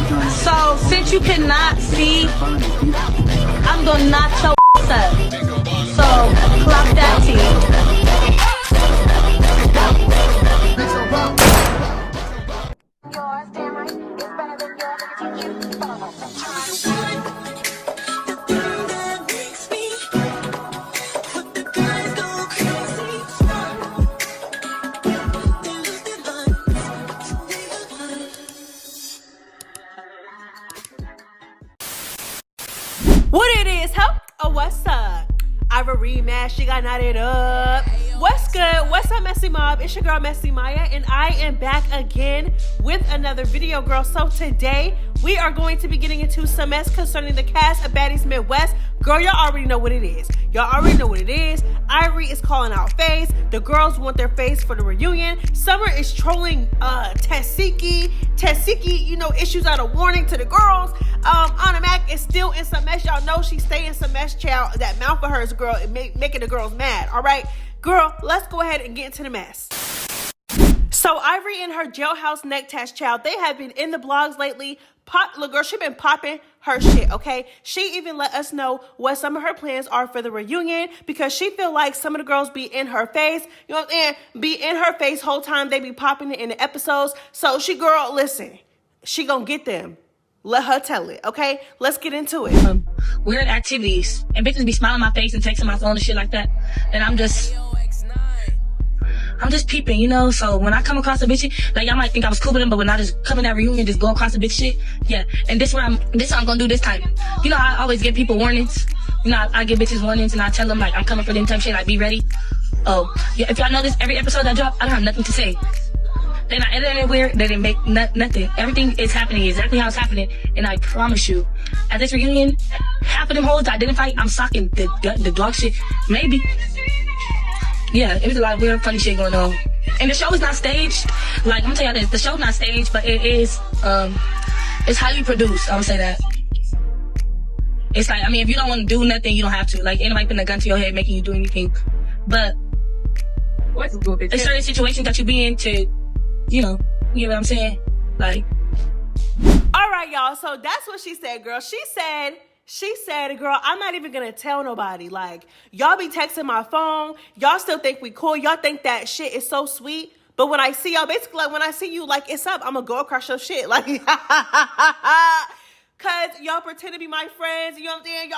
So since you cannot see, I'm gonna knock your up. So clock that T. What it is, huh? Oh, what's up? Ivori Mad, she got knotted up. What's good? What's up, Messy Mob? It's your girl, MessyMya, and I am back again with another video, girl. So today, we are going to be getting into some mess concerning the cast of Baddies Midwest. Girl, y'all already know what it is. Y'all already know what it is. Ivory is calling out FaZe. The girls want their FaZe for the reunion. Summer is trolling Tesehki. Tesehki, you know, issues out a warning to the girls. Ahna is still in some mess. Y'all know she stay in some mess, child. That mouth of hers, girl, making the girls mad. All right, girl, let's go ahead and get into the mess. So Ivory and her jailhouse neck tash, child, they have been in the blogs lately. Look, girl, she been popping her shit, okay? She even let us know what some of her plans are for the reunion because she feel like some of the girls be in her face, you know what I'm saying? Be in her face whole time they be popping it in the episodes. So she, girl, listen, she gonna get them. Let her tell it, okay? Let's get into it. Weird activities and bitches be smiling in my face and texting my phone and shit like that. And I'm just peeping, you know? So when I come across a bitch, like y'all might think I was cool with them, but when I just come in that reunion, just go across a bitch shit, yeah. And this what I'm gonna do this time. You know, I always give people warnings. You know, I give bitches warnings and I tell them like I'm coming for them type shit, like be ready. Oh, yeah, if y'all notice, every episode I drop, I don't have nothing to say. They're not editing it weird, they didn't make nothing. Everything is happening exactly how it's happening, and I promise you, at this reunion, half of them hoes identify I'm socking the dog shit, maybe. Yeah, it was a lot of weird, funny shit going on. And the show is not staged. Like, I'm gonna tell y'all this, the show's not staged, but it is, it's highly produced, I would say that. It's like, I mean, if you don't want to do nothing, you don't have to. Like, ain't nobody putting a gun to your head making you do anything. But, it's certain situations that you be in to, you know what I'm saying? Like. All right, y'all, so that's what she said, girl. She said, girl, I'm not even gonna tell nobody. Like, y'all be texting my phone. Y'all still think we cool. Y'all think that shit is so sweet. But when I see y'all, basically, like, when I see you, like, it's up. I'm gonna go across your shit. Like, cause y'all pretend to be my friends. You know what I'm saying?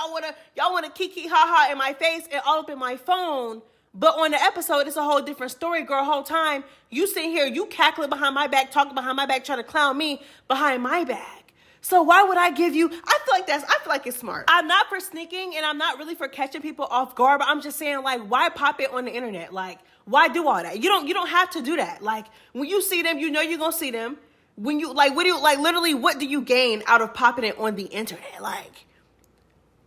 Y'all wanna kiki ha-ha in my face and all up in my phone. But on the episode, it's a whole different story, girl. Whole time, you sitting here, you cackling behind my back, talking behind my back, trying to clown me behind my back. So why would I give you, I feel like it's smart. I'm not for sneaking and I'm not really for catching people off guard, but I'm just saying, like, why pop it on the internet? Like, why do all that? You don't have to do that. Like, when you see them, you know you're gonna see them. When you, like, literally, what do you gain out of popping it on the internet? Like,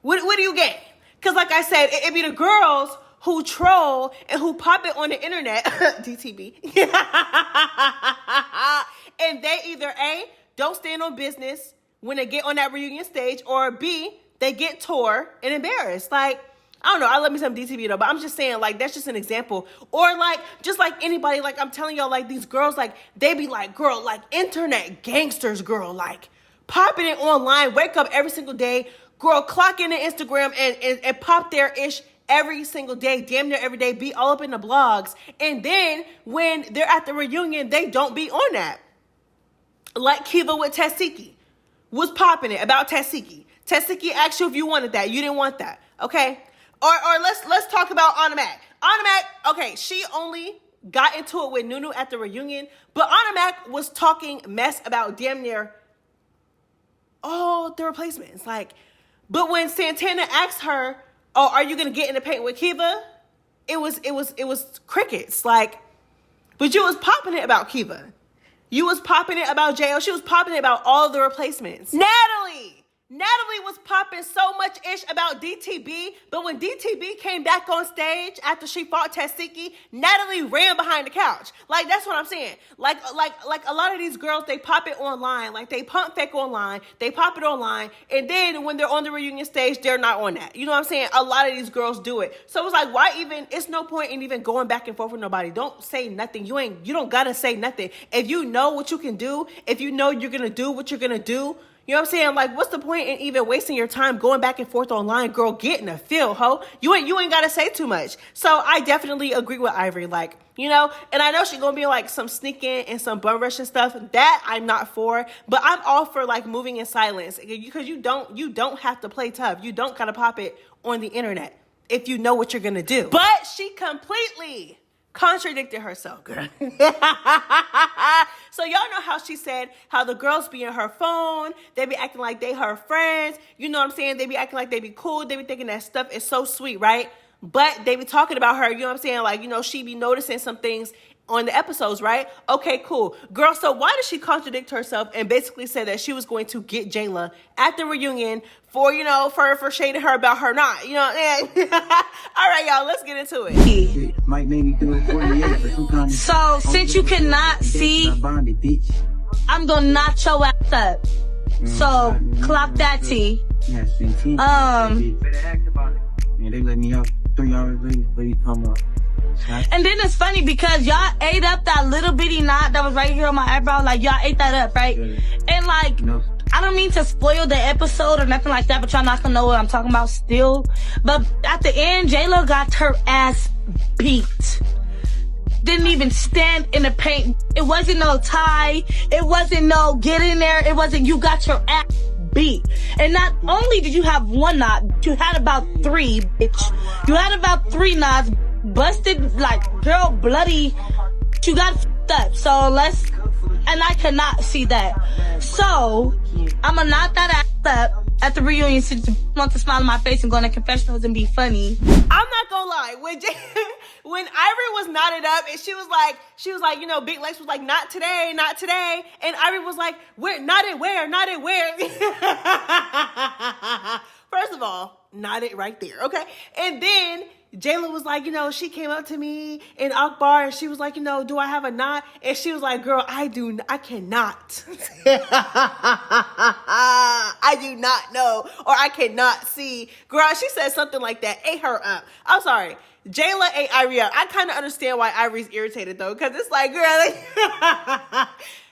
what do you gain? Because like I said, it be the girls who troll and who pop it on the internet, DTB, and they either A, don't stand on business when they get on that reunion stage, or B, they get tore and embarrassed. Like, I don't know, I love me some DTV though, but I'm just saying, like, that's just an example. Or like, just like anybody, like I'm telling y'all, like these girls, like they be like, girl, like internet gangsters, girl, like popping it online, wake up every single day, girl, clock in the Instagram and pop their ish every single day, damn near every day, be all up in the blogs. And then when they're at the reunion, they don't be on that. Like Kiva with Tesehki was popping it about Tesehki. Tesehki asked you if you wanted that. You didn't want that, okay? Or let's talk about Ahna. Ahna, okay, she only got into it with Nunu at the reunion, but Ahna was talking mess about damn near all the replacements. Like, but when Santana asked her, oh, are you gonna get in the paint with Kiva? It was crickets. Like, but you was popping it about Kiva. You was popping it about J.O. She was popping it about all the replacements. Natalie, Natalie was popping so much ish about DTB, but when DTB came back on stage after she fought Tesehki, Natalie ran behind the couch. Like, that's what I'm saying. Like a lot of these girls, they pop it online. Like, they pump fake online, they pop it online, and then when they're on the reunion stage, they're not on that. You know what I'm saying? A lot of these girls do it. So it's like, why even, it's no point in even going back and forth with nobody. Don't say nothing. You don't gotta say nothing. If you know what you can do, if you know you're gonna do what you're gonna do, you know what I'm saying? Like, what's the point in even wasting your time going back and forth online? Girl, get in the field, ho. You ain't got to say too much. So I definitely agree with Ivory. Like, you know, and I know she's going to be like some sneaking and some bum rush and stuff. That I'm not for. But I'm all for like moving in silence. Because you don't have to play tough. You don't got to pop it on the internet if you know what you're going to do. But she completely contradicted herself, girl. So y'all know how she said how the girls be in her phone, they be acting like they her friends, you know what I'm saying? They be acting like they be cool, they be thinking that stuff is so sweet, right? But they be talking about her, you know what I'm saying? Like, you know, she be noticing some things on the episodes, right? Okay, cool. Girl, so why did she contradict herself and basically say that she was going to get Jayla at the reunion for, you know, for shading her about her not, you know what I'm saying? All right, y'all, let's get into it. Might make me do it for you. So, since you cannot see, I'm gonna knock your ass up. So, clock that T. Yeah, they let me out 3 hours later, but he come up. And then it's funny because y'all ate up that little bitty knot that was right here on my eyebrow. Like, y'all ate that up, right? And like, I don't mean to spoil the episode or nothing like that, but y'all not gonna know what I'm talking about still. But at the end, Jayla got her ass beat. Didn't even stand in the paint. It wasn't no tie. It wasn't no get in there. It wasn't, you got your ass beat. And not only did you have one knot, you had about 3, bitch. You had about 3 knots. Busted, like, girl, bloody. You got f***ed up. So and I cannot see that. So, I'm gonna knock that ass up at the reunion since you want to smile on my face and go in the confessionals and be funny. I'm not gonna lie. When Ivory was knotted up and she was like, you know, Big Lex was like, not today. And Ivory was like, knotted where? First of all, knotted right there, okay? And then Jayla was like, you know, she came up to me in Akbar and she was like, you know, do I have a knot? And she was like, girl, I cannot. I do not know, or I cannot see. Girl, she said something like that, ate her up. I'm sorry. Jayla ate Ivory up. I kind of understand why Ivory's irritated though, because it's like, girl, like,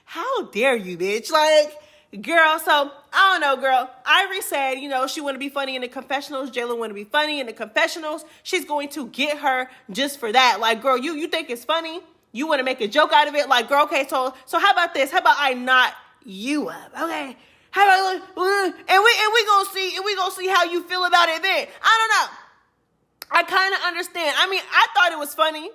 how dare you, bitch? Like, girl, so I don't know, girl. Ivory said, you know, she want to be funny in the confessionals. Jayla want to be funny in the confessionals. She's going to get her just for that. Like, girl, you think it's funny? You want to make a joke out of it? Like, girl, okay, so how about this? How about I knot you up? Okay. How about and we gonna see how you feel about it then. I don't know. I kind of understand. I mean, I thought it was funny.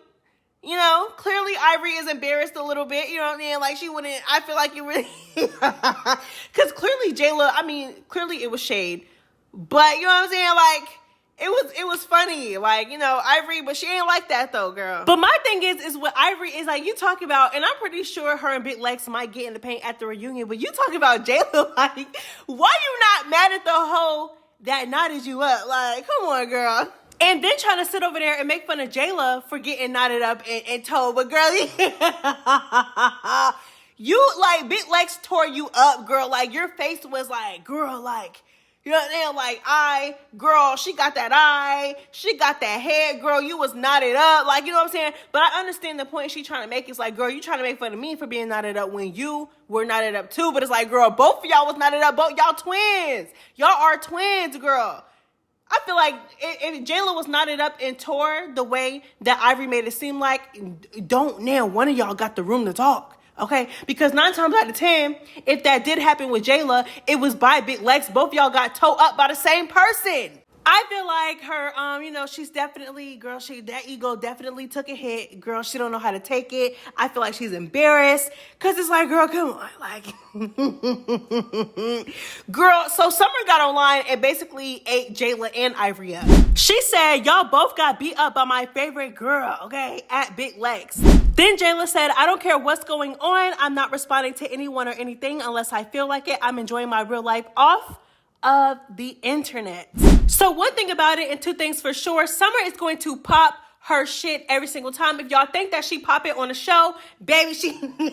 You know, clearly Ivory is embarrassed a little bit. You know what I mean? Like, she wouldn't, I feel like you really, because clearly Jayla, I mean, clearly it was shade. But, you know what I'm saying? Like, it was funny. Like, you know, Ivory, but she ain't like that though, girl. But my thing is what Ivory is like, you talk about, and I'm pretty sure her and Big Lex might get in the paint at the reunion, but you talking about Jayla, like, why you not mad at the hoe that knotted you up? Like, come on, girl. And then trying to sit over there and make fun of Jayla for getting knotted up and told, but girl, you, like, Big Lex tore you up, girl. Like, your face was like, girl, like, you know what I'm saying? Like, girl, she got that eye, she got that head, girl, you was knotted up. Like, you know what I'm saying? But I understand the point she's trying to make. It's like, girl, you trying to make fun of me for being knotted up when you were knotted up too. But it's like, girl, both of y'all was knotted up. Both y'all twins. Y'all are twins, girl. I feel like if Jayla was knotted up and tore the way that Ivory made it seem like, one of y'all got the room to talk, okay? Because 9 times out of 10, if that did happen with Jayla, it was by Big Lex. Both y'all got towed up by the same person. I feel like her, you know, she's definitely, girl, that ego definitely took a hit. Girl, she don't know how to take it. I feel like she's embarrassed because it's like, girl, come on. Like, girl, so Summer got online and basically ate Jayla and Ivory up. She said, y'all both got beat up by my favorite girl, okay, at Big Lex. Then Jayla said, I don't care what's going on. I'm not responding to anyone or anything unless I feel like it. I'm enjoying my real life off. of the internet. So one thing about it and two things for sure, Summer is going to pop her shit every single time. If y'all think that she pop it on a show, baby, she girl, she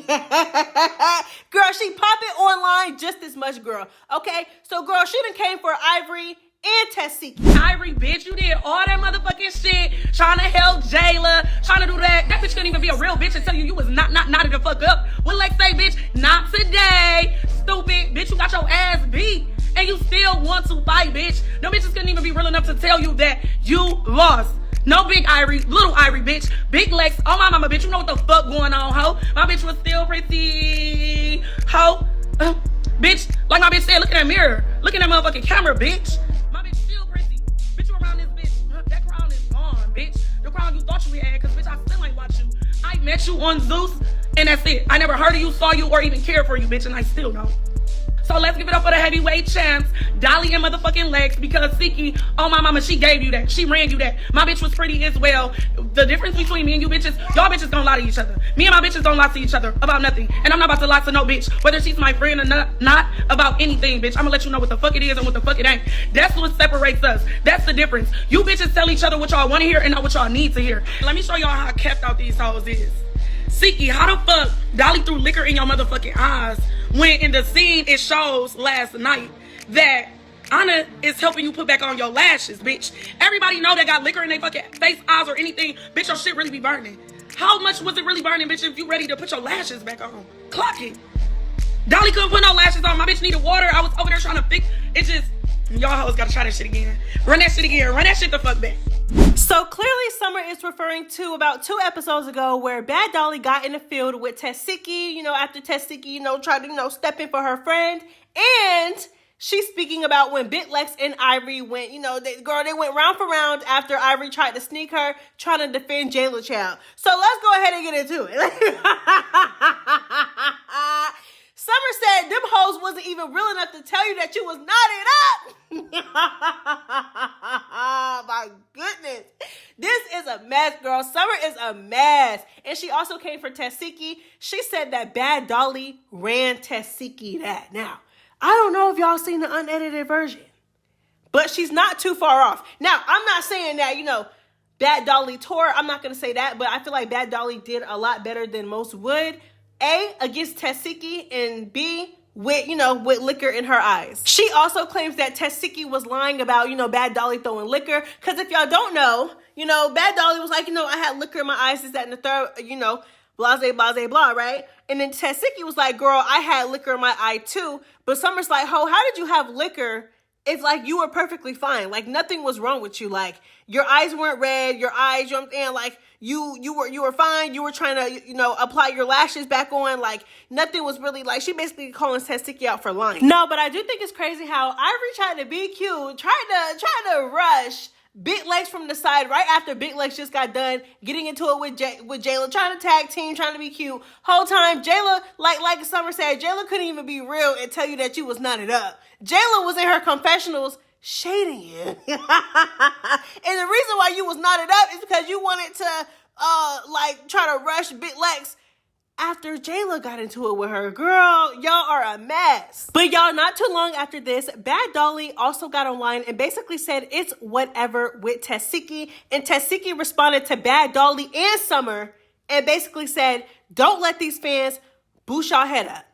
pop it online just as much, girl. Okay, so girl, she done came for Ivori and Tesehki. Ivori, bitch, you did all that motherfucking shit, trying to help Jayla, trying to do that. That bitch couldn't even be a real bitch and tell you was not knotted the fuck up. What Lex say, bitch? Not today, stupid bitch. You got your ass beat, and you still want to fight, bitch. No bitches couldn't even be real enough to tell you that you lost. No big Ivori, little Ivori, bitch. Big Lex, oh my mama, bitch. You know what the fuck going on, ho? My bitch was still pretty, ho. Bitch, like my bitch said, look in that mirror. Look in that motherfucking camera, bitch. My bitch still pretty. Bitch, you around this bitch. That crown is gone, bitch. The crown you thought you had, cause bitch, I still ain't watch you. I met you on Zeus, and that's it. I never heard of you, saw you, or even cared for you, bitch, and I still don't. So let's give it up for the heavyweight champs, Dolly and motherfucking Lex, because Tesehki, oh my mama, she gave you that. She ran you that. My bitch was pretty as well. The difference between me and you bitches, y'all bitches don't lie to each other. Me and my bitches don't lie to each other about nothing. And I'm not about to lie to no bitch, whether she's my friend or not about anything, bitch. I'm gonna let you know what the fuck it is and what the fuck it ain't. That's what separates us. That's the difference. You bitches tell each other what y'all want to hear and not what y'all need to hear. Let me show y'all how kept out these hoes is. Tesehki, how the fuck Dolly threw liquor in your motherfucking eyes when in the scene it shows last night that Ahna is helping you put back on your lashes, bitch. Everybody know they got liquor in their fucking face, eyes, or anything. Bitch, your shit really be burning. How much was it really burning, bitch, if you ready to put your lashes back on? Clock it. Dolly couldn't put no lashes on. My bitch needed water. I was over there trying to fix it. Just, y'all hoes gotta try that shit again. Run that shit again. Run that shit the fuck back. So clearly Summer is referring to about 2 episodes ago where Bad Dolly got in the field with Tesehki, after Tesehki, tried to, step in for her friend. And she's speaking about when Lex and Ivori went, they went round for round after Ivori tried to sneak her, trying to defend Jayla child. So let's go ahead and get into it. Summer said them hoes wasn't even real enough to tell you that you was knotted up. My goodness. This is a mess, girl. Summer is a mess. And she also came for Tesehki. She said that Bad Dolly ran Tesehki that. Now, I don't know if y'all seen the unedited version, but she's not too far off. Now, I'm not saying that, Bad Dolly tore. I'm not going to say that, but I feel like Bad Dolly did a lot better than most would. A, against Tesehki, and B, with liquor in her eyes. She also claims that Tesehki was lying about, Bad Dolly throwing liquor. Because if y'all don't know, Bad Dolly was like, I had liquor in my eyes, this, that, and the third, blase, blase, blah, right? And then Tesehki was like, girl, I had liquor in my eye too. But Summer's like, ho, how did you have liquor if, like, you were perfectly fine? Like, nothing was wrong with you. Like, your eyes weren't red, your eyes, like, you were fine. You were trying to, apply your lashes back on. Like, nothing was really, like, she basically calling Tesehki out for lying. No, but I do think it's crazy how Ivori tried to be cute, tried to rush Big Legs from the side right after Big Legs just got done getting into it with Jayla, trying to tag team, trying to be cute. Whole time, Jayla, like Summer said, Jayla couldn't even be real and tell you that you was knotted up. Jayla was in her confessionals shading you. And the reason why you was knotted up is because you wanted to, try to rush Big Legs after Jayla got into it with her. Girl, y'all are a mess. But y'all, not too long after this, Bad Dolly also got online and basically said it's whatever with Tesehki. And Tesehki responded to Bad Dolly and Summer and basically said, don't let these fans boost y'all head up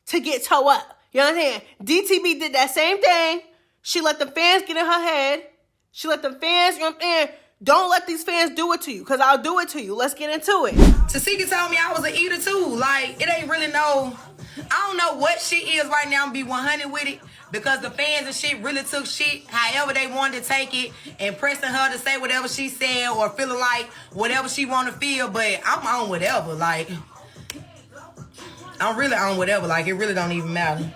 to get toe up. You know what I'm saying? DTB did that same thing. She let the fans get in her head. She let the fans, don't let these fans do it to you, because I'll do it to you. Let's get into it. Tesehki told me I was an eater too. Like, it ain't really I don't know what shit is right now and be 100 with it, because the fans and shit really took shit however they wanted to take it and pressing her to say whatever she said or feeling like whatever she want to feel. But I'm on whatever. Like, I'm really on whatever. Like, it really don't even matter.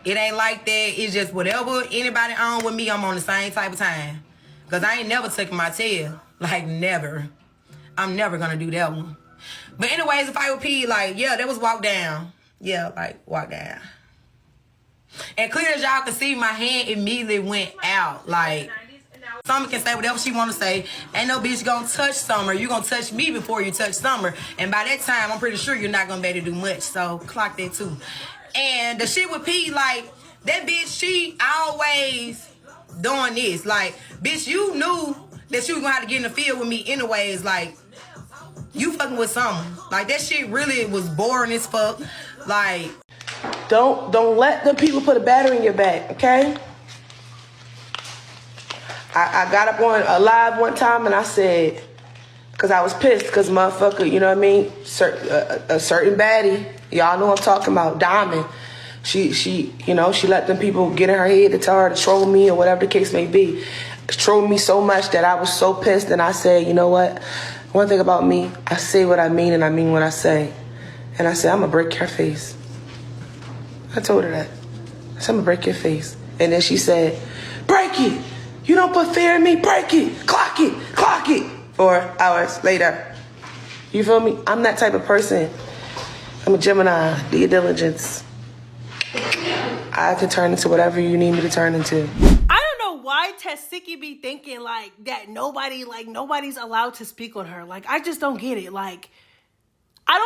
It ain't like that. It's just whatever anybody on with me, I'm on the same type of time. Because I ain't never taking my tail. Like, never. I'm never going to do that one. But anyways, if I repeat, that was walk down. Yeah, walk down. And clear as y'all can see, my hand immediately went out. Like, Summer can say whatever she want to say. Ain't no bitch going to touch Summer. You going to touch me before you touch Summer. And by that time, I'm pretty sure you're not going to be able to do much. So, clock that too. And the shit with P, like, that bitch, she always doing this. Like, bitch, you knew that you was gonna have to get in the field with me anyways. Like, you fucking with someone. Like, that shit really was boring as fuck. Like, don't let the people put a battery in your back, okay? I got up on a live one time and I said, because I was pissed because motherfucker, you know what I mean? A certain baddie, y'all know what I'm talking about, Diamond. She let them people get in her head to tell her to troll me or whatever the case may be. Trolled me so much that I was so pissed and I said, you know what? One thing about me, I say what I mean and I mean what I say. And I said, I'm gonna break your face. I told her that. I said, I'm gonna break your face. And then she said, break it. You don't put fear in me, break it. Clock it, clock it. 4 hours later. You feel me? I'm that type of person. I'm a Gemini, due diligence. I can turn into whatever you need me to turn into. I don't know why Tesehki be thinking like that nobody's allowed to speak on her. Like, I just don't get it. Like, I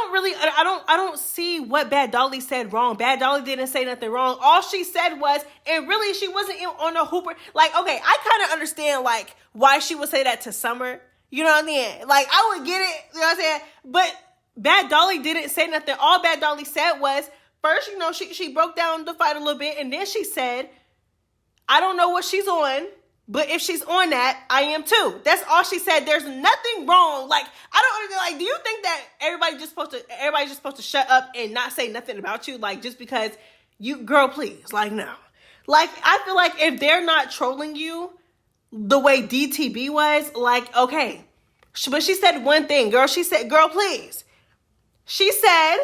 don't see what Bad Dolly said wrong. Bad Dolly didn't say nothing wrong. All she said was, and really she wasn't on a hooper. Like, okay, I kind of understand like why she would say that to Summer. You know what I mean? Like, I would get it. You know what I'm saying? But Bad Dolly didn't say nothing. All Bad Dolly said was, first, you know, she broke down the fight a little bit, and then she said, I don't know what she's on, but if she's on that, I am too. That's all she said. There's nothing wrong. Like, I don't understand. Like, do you think that everybody's just supposed to shut up and not say nothing about you? Like, just because you, girl, please. Like, no. Like, I feel like if they're not trolling you the way DTB was, like, okay. But she said one thing, girl. She said, girl, please. She said,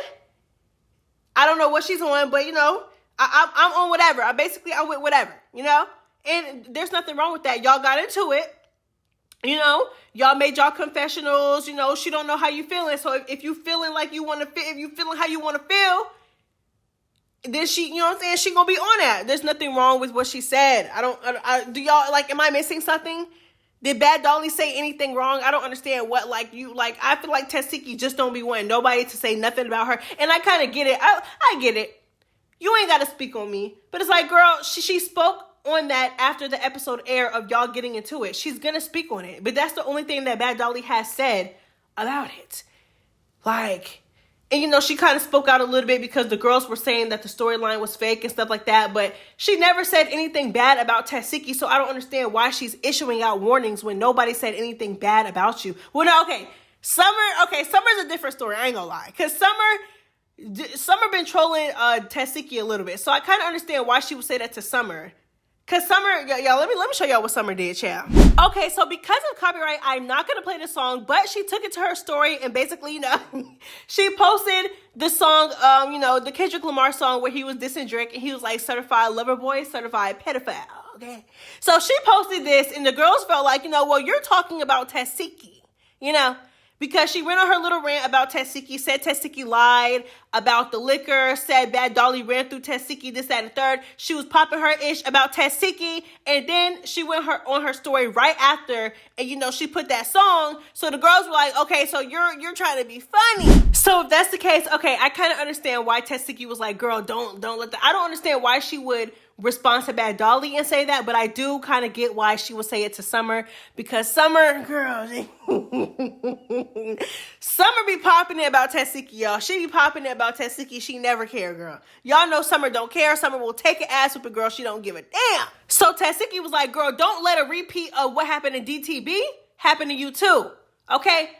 I don't know what she's on, but, you know, I'm on whatever. I'm with whatever, you know? And there's nothing wrong with that. Y'all got into it. You know, y'all made y'all confessionals. You know, she don't know how you feeling. So if you feeling like you want to feel, if you feeling how you want to feel, then she, you know what I'm saying? She gonna be on that. There's nothing wrong with what she said. Do y'all, like, am I missing something? Did Bad Dolly say anything wrong? I don't understand what, like, you, like, I feel like Tesehki just don't be wanting nobody to say nothing about her. And I kind of get it. I get it. You ain't got to speak on me. But it's like, girl, she spoke on that after the episode aired of y'all getting into it. She's going to speak on it. But that's the only thing that Bad Dolly has said about it. Like, and, you know, she kind of spoke out a little bit because the girls were saying that the storyline was fake and stuff like that. But she never said anything bad about Tesehki. So I don't understand why she's issuing out warnings when nobody said anything bad about you. Well, no, okay. Summer's a different story. I ain't gonna lie. Because Summer been trolling Tesehki a little bit. So I kind of understand why she would say that to Summer. Because Summer, y'all, let me show y'all what Summer did, child. Okay, so because of copyright, I'm not going to play the song, but she took it to her story and basically, you know, she posted the song, you know, the Kendrick Lamar song where he was dissing Drake and he was like certified lover boy, certified pedophile, okay? So she posted this and the girls felt like, you know, well, you're talking about Tesehki, you know? Because she went on her little rant about Tesehki, said Tesehki lied about the liquor, said Bad Dolly ran through Tesehki, this, that, and the third. She was popping her ish about Tesehki, and then she went on her story right after, and, you know, she put that song. So the girls were like, okay, so you're trying to be funny. So if that's the case, okay, I kind of understand why Tesehki was like, girl, don't let that. I don't understand why she would respond to Bad Dolly and say that, but I do kind of get why she would say it to Summer, because Summer, girl, Summer be popping it about Tesehki, y'all. She be popping it about Tesehki. She never care, girl. Y'all know Summer don't care. Summer will take an ass with a girl. She don't give a damn. So Tesehki was like, girl, don't let a repeat of what happened in DTB happen to you too, okay?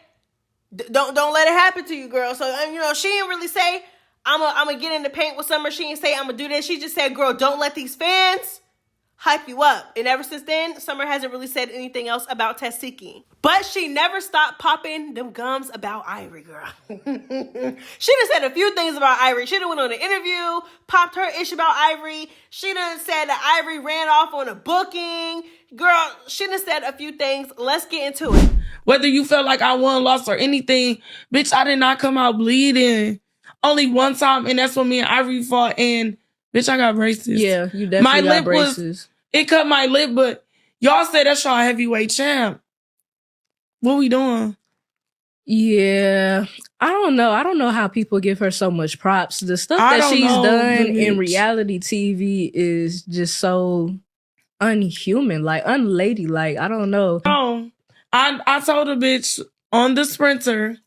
Don't let it happen to you, girl. So, you know, she didn't really say, I'm gonna get in the paint with Summer. She didn't say I'm gonna do this. She just said, girl, don't let these fans hype you up. And ever since then, Summer hasn't really said anything else about Tesehki. But she never stopped popping them gums about Ivory, girl. She done said a few things about Ivory. She done went on an interview, popped her ish about Ivory. She done said that Ivory ran off on a booking. Girl, she done said a few things. Let's get into it. Whether you felt like I won, lost, or anything, bitch, I did not come out bleeding. Only one time, and that's when me and Ivory fought, and bitch, I got braces. Yeah, you definitely got braces. It cut my lip, but y'all say that's y'all heavyweight champ. What we doing? Yeah. I don't know. I don't know how people give her so much props. The stuff that she's done in reality TV is just so unhuman, like unladylike. I don't know. Oh, I told a bitch on the Sprinter,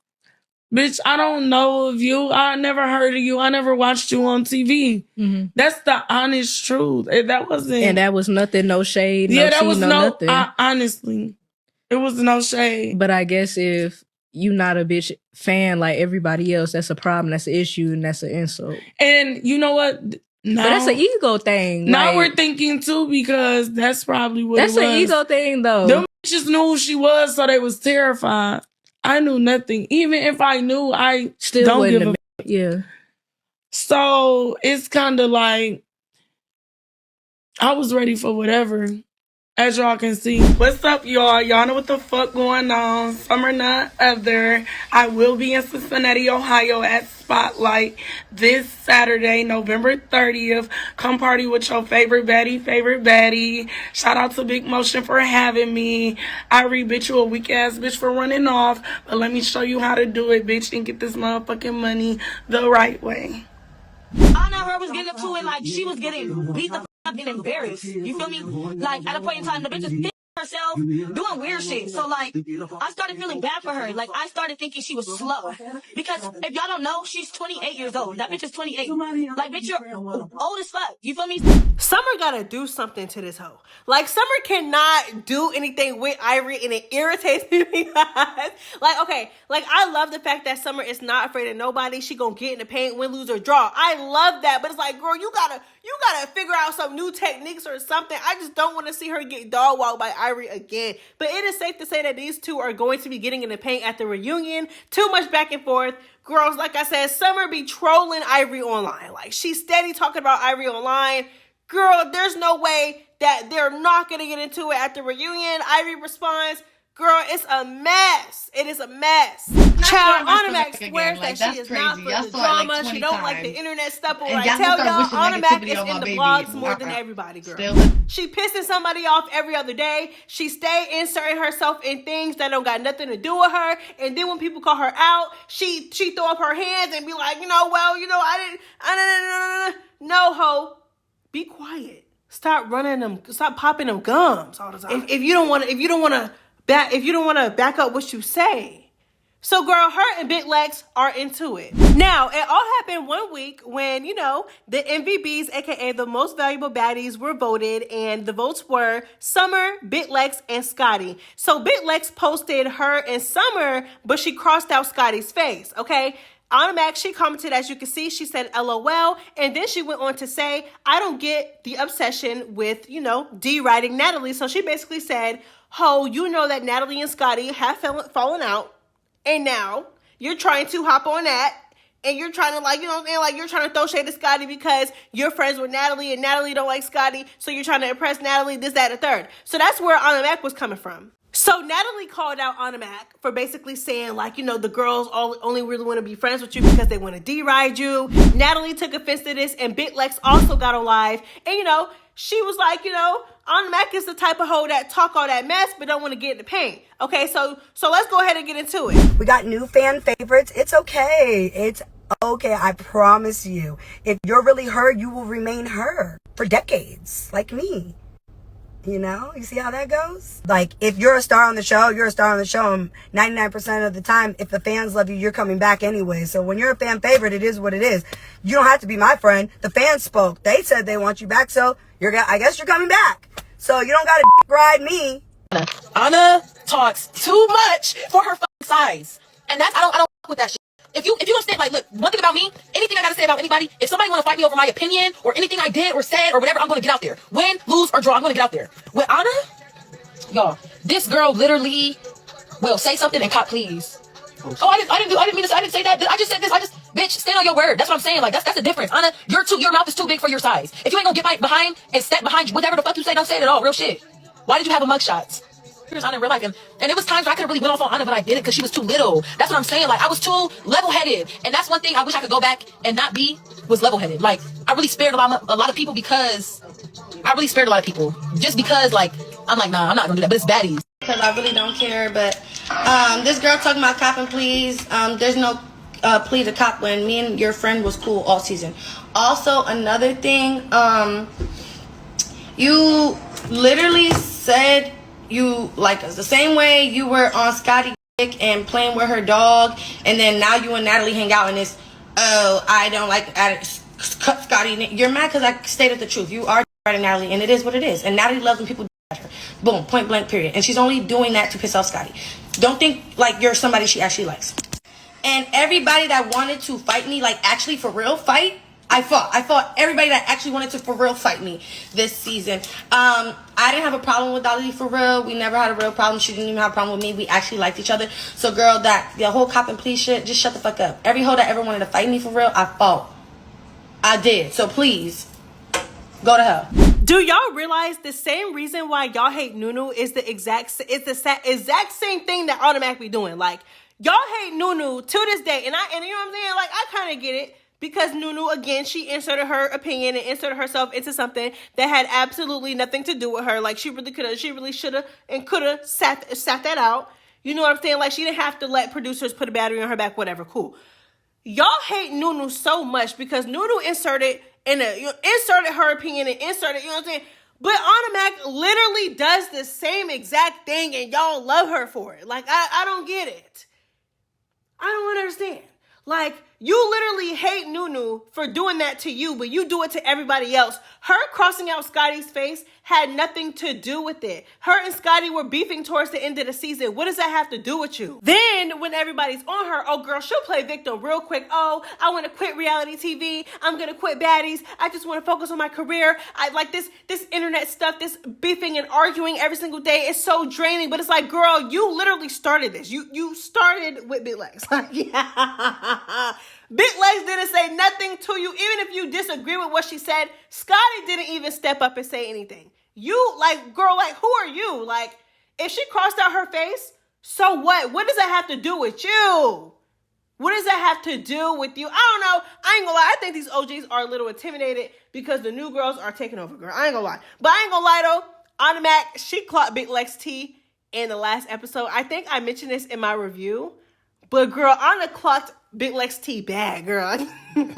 bitch, I don't know of you. I never heard of you. I never watched you on TV. Mm-hmm. That's the honest truth. That wasn't. And that was nothing, no shade, no that tea, was nothing. Honestly, it was no shade. But I guess if you not a bitch fan like everybody else, that's a problem. That's an issue, and that's an insult. And you know what? Now, but that's an ego thing. Now we're thinking too, because that's probably what that's it was. An ego thing, though. Them bitches knew who she was, so they was terrified. I knew nothing. Even if I knew, I still don't give a yeah. So it's kind of like I was ready for whatever. As y'all can see. What's up, y'all? Y'all know what the fuck going on. Summer not other. I will be in Cincinnati, Ohio at Spotlight this Saturday, November 30th. Come party with your favorite baddie. Shout out to Big Motion for having me. I bitch, you a weak ass bitch for running off. But let me show you how to do it, bitch, and get this motherfucking money the right way. Ahna, her was getting up to it like she was getting beat the up and embarrassed. You feel me? Like, at a point in time, the bitch is f***ing herself, doing weird shit. So, like, I started feeling bad for her. Like, I started thinking she was slow. Because if y'all don't know, she's 28 years old. That bitch is 28. Like, bitch, you're old as fuck. You feel me? Summer gotta do something to this hoe. Like, Summer cannot do anything with Ivory, and it irritates me because, like, okay, like, I love the fact that Summer is not afraid of nobody. She gonna get in the paint, win, lose, or draw. I love that, but it's like, girl, you gotta figure out some new techniques or something. I just don't want to see her get dog walked by Ivory again. But it is safe to say that these two are going to be getting in the paint at the reunion. Too much back and forth. Girls, like I said, Summer be trolling Ivory online. Like, she's steady talking about Ivory online. Girl, there's no way that they're not going to get into it at the reunion. Ivory responds, girl, it's a mess. It is a mess. Child, Ahna swears that she is not for the drama. She don't like the internet stuff. But I tell y'all, Ahna is in the blogs more than everybody, girl. She pissing somebody off every other day. She stay inserting herself in things that don't got nothing to do with her. And then when people call her out, she throw up her hands and be like, I didn't. No, ho. Be quiet. Stop popping them gums all the time. If you don't want to back up what you say. So, girl, her and Big Lex are into it. Now, it all happened one week when, the MVBs, aka the most valuable baddies, were voted, and the votes were Summer, Big Lex, and Scotty. So, Big Lex posted her and Summer, but she crossed out Scotty's face, okay? Ahna, she commented, as you can see, she said, LOL, and then she went on to say, I don't get the obsession with, deriding Natalie. So she basically said, ho, you know that Natalie and Scotty have fallen out, and now you're trying to hop on that, and you're trying to, you're trying to throw shade to Scotty because you're friends with Natalie, and Natalie don't like Scotty, so you're trying to impress Natalie, this, that, and the third. So that's where Ahna was coming from. So Natalie called out Ahna for basically saying, the girls only really want to be friends with you because they want to deride you. Natalie took offense to this, and Big Lex also got on live. And, she was like, Ahna is the type of hoe that talk all that mess but don't want to get in the paint. Okay, so let's go ahead and get into it. We got new fan favorites. It's okay. It's okay. I promise you. If you're really her, you will remain her for decades, like me. You see how that goes? Like, if you're a star on the show, you're a star on the show. And 99% of the time, if the fans love you, you're coming back anyway. So when you're a fan favorite, it is what it is. You don't have to be my friend. The fans spoke. They said they want you back, so I guess you're coming back. So you don't got to ride me. Ahna talks too much for her size. And that's, I don't fuck with that shit. If you understand, look, one thing about me, anything I gotta say about anybody, if somebody wanna fight me over my opinion or anything I did or said or whatever, I'm gonna get out there. Win, lose, or draw, I'm gonna get out there. With Ahna, y'all, this girl literally will say something and cop please. Oh, I didn't say that. I just said this. Bitch, stand on your word. That's what I'm saying. That's the difference. Ahna, your mouth is too big for your size. If you ain't gonna get behind and step behind whatever the fuck you say, don't say it at all. Real shit. Why did you have a mugshot? Here's Ahna in real life, and it was times where I could have really went off on Ahna, but I didn't because she was too little. That's what I'm saying. I was too level-headed, and that's one thing I wish I could go back and not be, was level-headed. I really spared a lot of people because just because I'm like, nah, I'm not gonna do that. But it's baddies. Because I really don't care, but This girl talking about cop and pleas. There's no plea to cop when me and your friend was cool all season. Also, another thing, you literally said you like us the same way you were on Scotty dick and playing with her dog, and then now you and Natalie hang out and it's, oh, I don't like Scotty. You're mad because I stated the truth. You are right, Natalie, and it is what it is. And Natalie loves when people at her. Boom, point blank, period. And she's only doing that to piss off Scotty. Don't think like you're somebody she actually likes. And everybody that wanted to fight me, like actually for real fight, I fought everybody that actually wanted to for real fight me this season. I didn't have a problem with Dolly for real. We never had a real problem. She didn't even have a problem with me. We actually liked each other. So girl, the whole cop and please shit, just shut the fuck up. Every hoe that ever wanted to fight me for real, I fought. I did. So please, go to hell. Do y'all realize the same reason why y'all hate Nunu is the exact same thing that Automatic be doing? Like, y'all hate Nunu to this day, and you know what I'm saying? Like, I kind of get it, because Nunu, again, she inserted her opinion and inserted herself into something that had absolutely nothing to do with her. Like, she really should have and could have sat that out. You know what I'm saying? Like, she didn't have to let producers put a battery on her back, whatever, cool. Y'all hate Nunu so much because Nunu inserted her opinion and inserted, you know what I'm saying? But Automatic literally does the same exact thing and y'all love her for it. Like, I don't get it. I don't understand. Like, you literally hate Nunu for doing that to you, but you do it to everybody else. Her crossing out Scotty's face had nothing to do with it. Her and Scotty were beefing towards the end of the season. What does that have to do with you? Then, when everybody's on her, oh, girl, she'll play victim real quick. Oh, I want to quit reality TV. I'm going to quit baddies. I just want to focus on my career. I like this internet stuff, this beefing and arguing every single day is so draining. But it's like, girl, you literally started this. You started with Big Legs. Like, yeah. Big Legs didn't say nothing to you. Even if you disagree with what she said, Scotty didn't even step up and say anything. You, like, girl, like, who are you? Like, if she crossed out her face, so what? What does that have to do with you? What does that have to do with you? I don't know. I ain't gonna lie. I think these OGs are a little intimidated because the new girls are taking over, girl. I ain't gonna lie. But I ain't gonna lie, though. Automatic, she clocked Big Legs T in the last episode. I think I mentioned this in my review. But, girl, Anna clocked Big Legs T bad, girl. I don't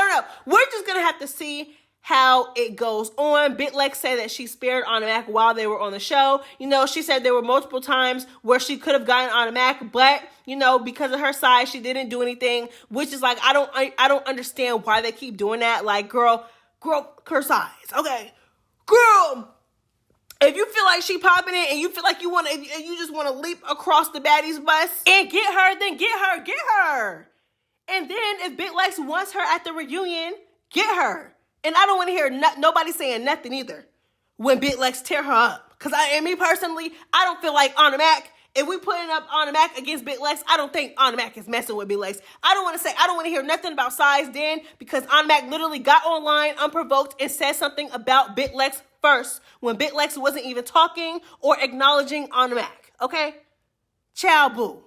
know. We're just going to have to see how it goes on. Big Legs said that she spared Automatic while they were on the show. You know, she said there were multiple times where she could have gotten Automatic, but, you know, because of her size, she didn't do anything, which is like, I don't understand why they keep doing that. Like, girl, her size. Okay. Girl, if you feel like she popping it and you feel like you just want to leap across the baddies bus and get her, then get her. And then if Big Legs wants her at the reunion, get her. And I don't want to hear nobody saying nothing either when Big Legs tear her up. Because me personally, I don't feel like Automatic, if we putting up Automatic against Big Legs, I don't think Automatic is messing with Big Legs. I don't want to hear nothing about size then, because Automatic literally got online unprovoked and said something about Big Legs first when Big Legs wasn't even talking or acknowledging Automatic. Okay? Ciao, boo.